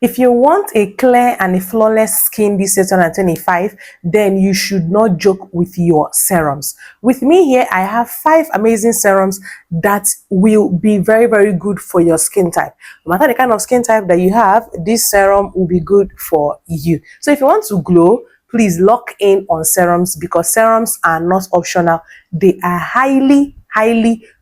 If you want a clear and a flawless skin this 2025, then you should not joke with your serums. With me here, I have 5 amazing serums that will be very, very good for your skin type. No matter the kind of skin type that you have, this serum will be good for you. So if you want to glow, please lock in on serums, because serums are not optional. They are highly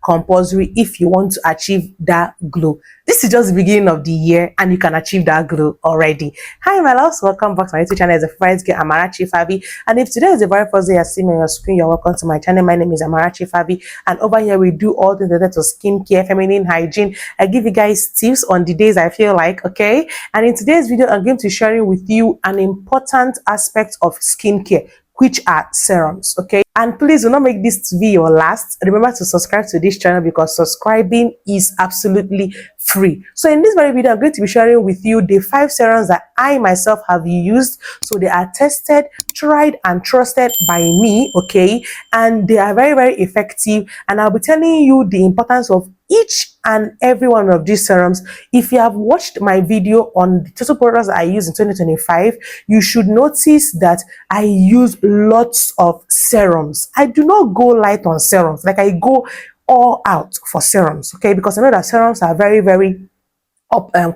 compulsory if you want to achieve that glow. This is just the beginning of the year and you can achieve that glow already. Hi my loves, welcome back to my YouTube channel. It's a favorite girl, Amarachi Favy, and if today is the very first day you're seeing me on your screen, you're welcome to my channel. My name is Amarachi Favy, and over here we do all things related to skincare, feminine hygiene. I give you guys tips on the days I feel like, okay? And in today's video, I'm going to share with you an important aspect of skincare, which are serums, okay? And please do not make this video last. Remember to subscribe to this channel, because subscribing is absolutely free. So in this very video, I'm going to be sharing with you the 5 serums that I myself have used. So they are tested, tried and trusted by me, okay? And they are very, very effective. And I'll be telling you the importance of each and every one of these serums. If you have watched my video on the total products I use in 2025, you should notice that I use lots of serums. I do not go light on serums. Like, I go all out for serums, okay? Because I know that serums are very, very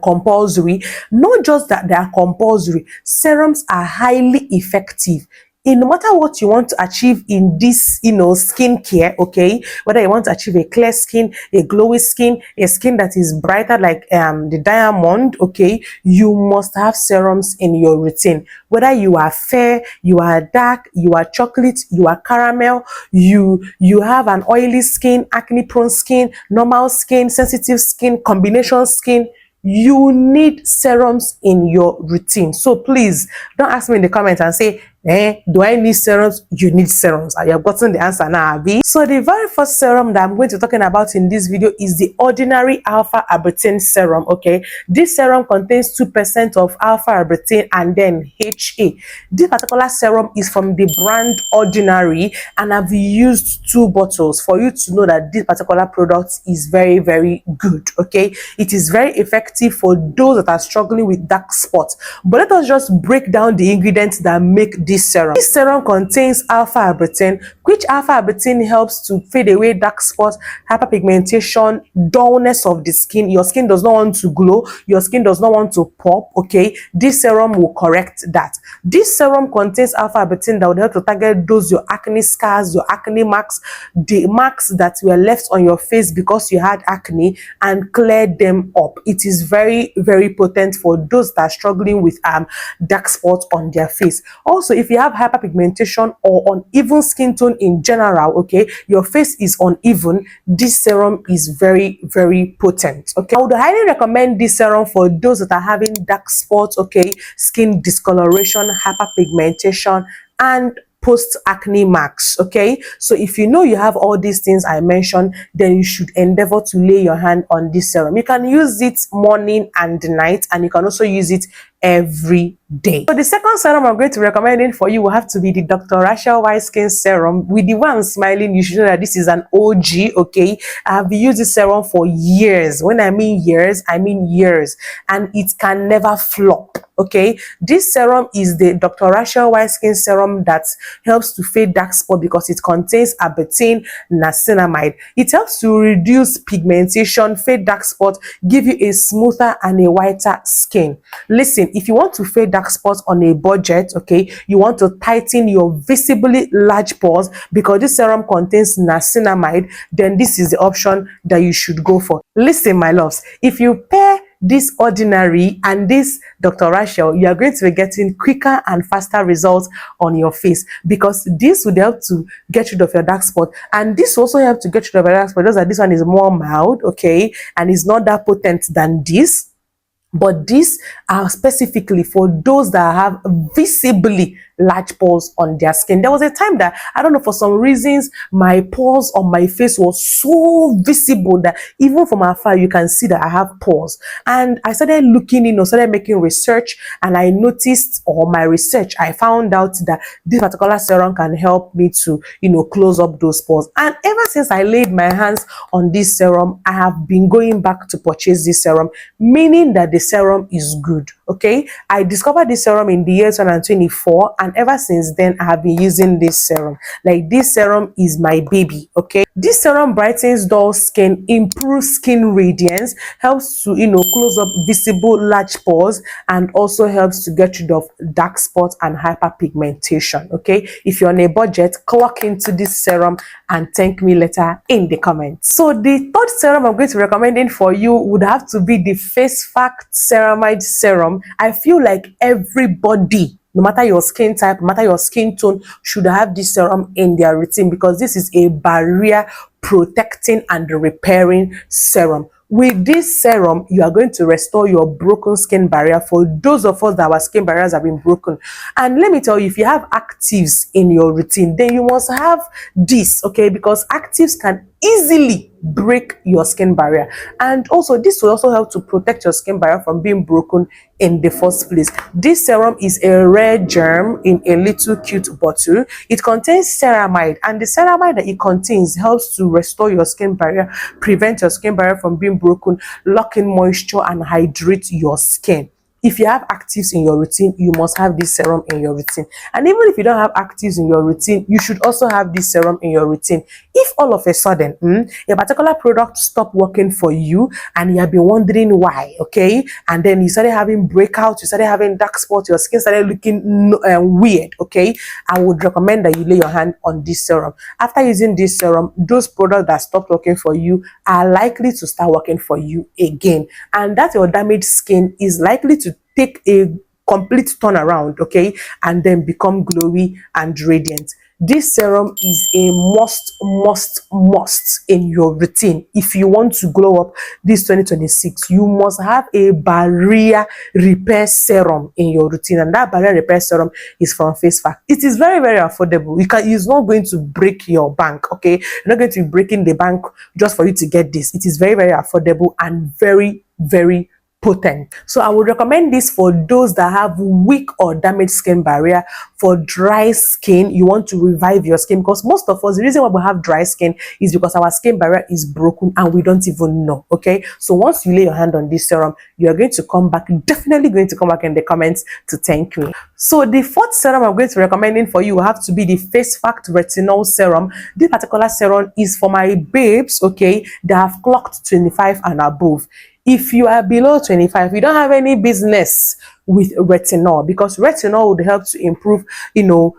compulsory. Not just that they are compulsory, serums are highly effective in no matter what you want to achieve in this, skincare, okay? Whether you want to achieve a clear skin, a glowy skin, a skin that is brighter like the diamond, okay? You must have serums in your routine. Whether you are fair, you are dark, you are chocolate, you are caramel, you have an oily skin, acne prone skin, normal skin, sensitive skin, combination skin, you need serums in your routine. So please don't ask me in the comments and say, do I need serums? You need serums. I have gotten the answer now, Abby. So the very first serum that I'm going to be talking about in this video is the ordinary alpha arbutin serum, okay? This serum contains 2% of alpha arbutin and then HA. This particular serum is from the brand Ordinary, and I've used 2 bottles for you to know that this particular product is very, very good, okay? It is very effective for those that are struggling with dark spots. But let us just break down the ingredients that make this serum. This serum contains alpha arbutin, which alpha arbutin helps to fade away dark spots, hyperpigmentation, dullness of the skin. Your skin does not want to glow, your skin does not want to pop, okay? This serum will correct that. This serum contains alpha arbutin that will help to target those your acne scars, your acne marks, the marks that were left on your face because you had acne, and clear them up. It is very, very potent for those that are struggling with dark spots on their face. Also, if you have hyperpigmentation or uneven skin tone in general, okay, your face is uneven, this serum is very, very potent, okay? I would highly recommend this serum for those that are having dark spots, okay, skin discoloration, hyperpigmentation, and post-acne marks, okay? So if you know you have all these things I mentioned, then you should endeavor to lay your hand on this serum. You can use it morning and night, and you can also use it every day. So the second serum I'm going to recommend for you will have to be the Dr. Rachel White Skin Serum. With the one smiling, you should know that this is an OG, okay? I have used this serum for years. When I mean years, I mean years, and it can never flop, okay? This serum is the Dr. Rachel White Skin Serum that helps to fade dark spot because it contains arbutin and ceramide. It helps to reduce pigmentation, fade dark spot, give you a smoother and a whiter skin. Listen, if you want to fade dark spots on a budget, okay, you want to tighten your visibly large pores because this serum contains niacinamide, then this is the option that you should go for. Listen, my loves, if you pair this Ordinary and this Dr. Rachel, you are going to be getting quicker and faster results on your face, because this would help to get rid of your dark spot, and this also helps to get rid of your dark spot. Just that this one is more mild, okay, and is not that potent than this. But these are specifically for those that have visibly large pores on their skin. There was a time that, I don't know, for some reasons, my pores on my face was so visible that even from afar, you can see that I have pores. And I started looking, started making research, and I noticed, or my research, I found out that this particular serum can help me to, close up those pores. And ever since I laid my hands on this serum, I have been going back to purchase this serum, meaning that the serum is good. Okay, I discovered this serum in the year 2024, and ever since then I have been using this serum. Like, this serum is my baby. Okay, this serum brightens dull skin, improves skin radiance, helps to close up visible large pores, and also helps to get rid of dark spots and hyperpigmentation. Okay, if you're on a budget, clock into this serum and thank me later in the comments. So the third serum I'm going to recommend for you would have to be the Face Fact Ceramide Serum. I feel like everybody, no matter your skin type, no matter your skin tone, should have this serum in their routine, because this is a barrier protecting and repairing serum. With this serum, you are going to restore your broken skin barrier for those of us that our skin barriers have been broken. And let me tell you, if you have actives in your routine, then you must have this, okay? Because actives can easily break your skin barrier, and also this will also help to protect your skin barrier from being broken in the first place. This serum is a rare germ in a little cute bottle. It contains ceramide, and the ceramide that it contains helps to restore your skin barrier, prevent your skin barrier from being broken, lock in moisture, and hydrate your skin. If you have actives in your routine, you must have this serum in your routine. And even if you don't have actives in your routine, you should also have this serum in your routine. If all of a sudden a particular product stopped working for you and you have been wondering why, okay, and then you started having breakouts, you started having dark spots, your skin started looking weird, okay, I would recommend that you lay your hand on this serum. After using this serum, those products that stopped working for you are likely to start working for you again, and that your damaged skin is likely to take a complete turnaround, okay, and then become glowy and radiant. This serum is a must in your routine. If you want to glow up this 2026, you must have a barrier repair serum in your routine, and that barrier repair serum is from Face Fact. It is very, very affordable. It's not going to break your bank, okay? You're not going to be breaking the bank just for you to get this. It is very, very affordable and very, very potent. So I would recommend this for those that have weak or damaged skin barrier. For dry skin, you want to revive your skin, because most of us, the reason why we have dry skin is because our skin barrier is broken and we don't even know. Okay, so once you lay your hand on this serum, you are going to come back, definitely going to come back in the comments to thank me. So the fourth serum I'm going to recommend for you will have to be the Face Fact Retinol Serum. This particular serum is for my babes, okay, that have clocked 25 and above. If you are below 25, you don't have any business with retinol, because retinol would help to improve,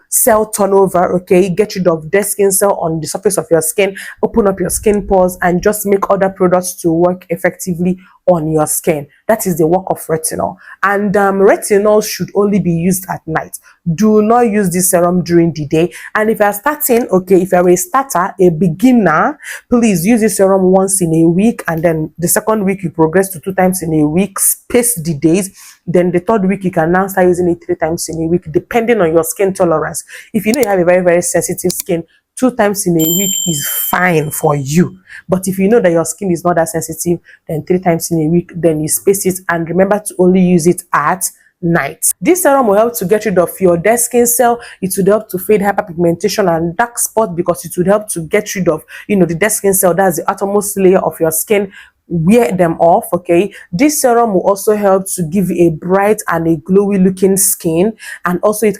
cell turnover, okay, get rid of dead skin cell on the surface of your skin, open up your skin pores, and just make other products to work effectively on your skin. That is the work of retinol. And retinol should only be used at night. Do not use this serum during the day. And if you are starting, okay, if you are a starter, a beginner, please use this serum once in a week, and then the second week you progress to 2 times in a week, space the days. Then the third week you can now start using it 3 times in a week, depending on your skin tolerance. If you know you have a very, very sensitive skin, 2 times in a week is fine for you. But if you know that your skin is not that sensitive, then 3 times in a week, then you space it, and remember to only use it at night. This serum will help to get rid of your dead skin cell. It will help to fade hyperpigmentation and dark spot, because it will help to get rid of the dead skin cell. That's the outermost layer of your skin. Wear them off, okay. This serum will also help to give you a bright and a glowy looking skin, and also it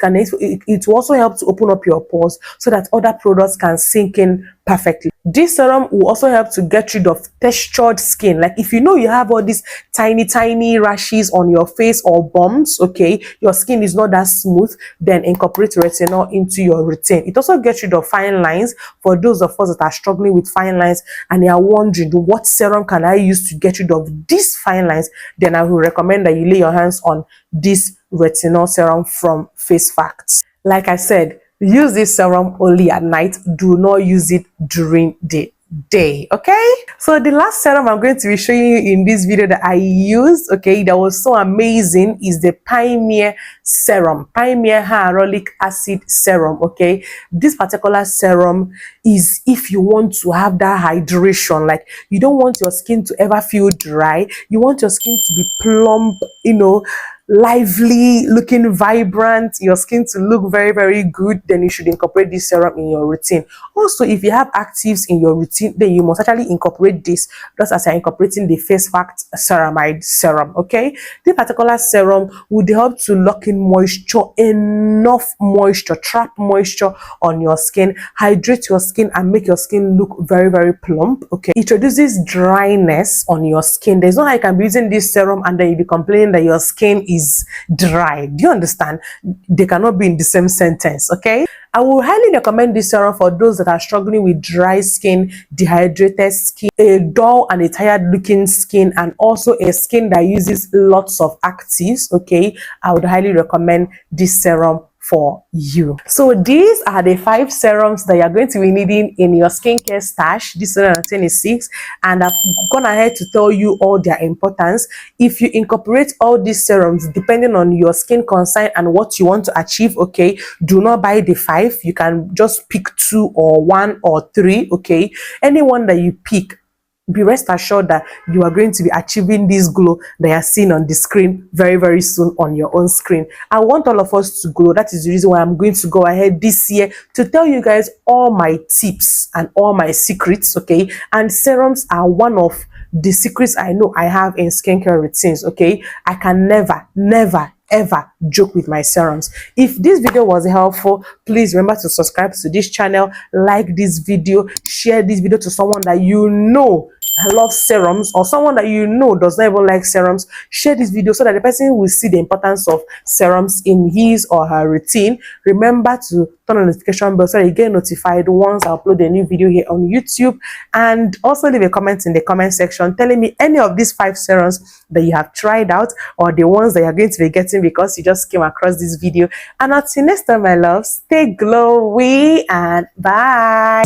will also help to open up your pores so that other products can sink in perfectly. This serum will also help to get rid of textured skin. Like, if you know you have all these tiny rashes on your face or bumps, okay, your skin is not that smooth, then incorporate retinol into your routine. It also gets rid of fine lines. For those of us that are struggling with fine lines and they are wondering, what serum can I use to get rid of these fine lines, then I will recommend that you lay your hands on this retinol serum from Face Facts. Like I said, use this serum only at night. Do not use it during the day, okay? So the last serum I'm going to be showing you in this video that I used, okay, that was so amazing, is the Pioneer Serum, Pioneer Hyaluronic Acid Serum, okay? This particular serum is if you want to have that hydration, like you don't want your skin to ever feel dry, you want your skin to be plump, lively, looking vibrant, your skin to look very, very good, then you should incorporate this serum in your routine. Also, if you have actives in your routine, then you must actually incorporate this just as you're incorporating the face fact ceramide serum. Okay, this particular serum would help to lock in moisture, enough moisture, trap moisture on your skin, hydrate your skin, and make your skin look very, very plump. Okay, it reduces dryness on your skin. There's no how you can be using this serum and then you be complaining that your skin is dry. Do you understand? They cannot be in the same sentence. Okay, I will highly recommend this serum for those that are struggling with dry skin, dehydrated skin, a dull and a tired looking skin, and also a skin that uses lots of actives. Okay, I would highly recommend this serum for you. So these are the 5 serums that you're going to be needing in your skincare stash this 2026, and I've gone ahead to tell you all their importance. If you incorporate all these serums depending on your skin concern and what you want to achieve, okay, do not buy the 5. You can just pick 2 or 1 or 3. Okay, any one that you pick, be rest assured that you are going to be achieving this glow that you're seeing on the screen very, very soon on your own screen. I want all of us to glow. That is the reason why I'm going to go ahead this year to tell you guys all my tips and all my secrets. Okay, and serums are one of the secrets I know I have in skincare routines. Okay, I can never ever joke with my serums. If this video was helpful, please remember to subscribe to this channel, like this video, share this video to someone that you know loves serums, or someone that you know does not even like serums. Share this video so that the person will see the importance of serums in his or her routine. Remember to turn on the notification bell so that you get notified once I upload a new video here on YouTube, and also leave a comment in the comment section telling me any of these 5 serums that you have tried out, or the ones that you're going to be getting because you just came across this video. And until next time, my love, stay glowy and bye.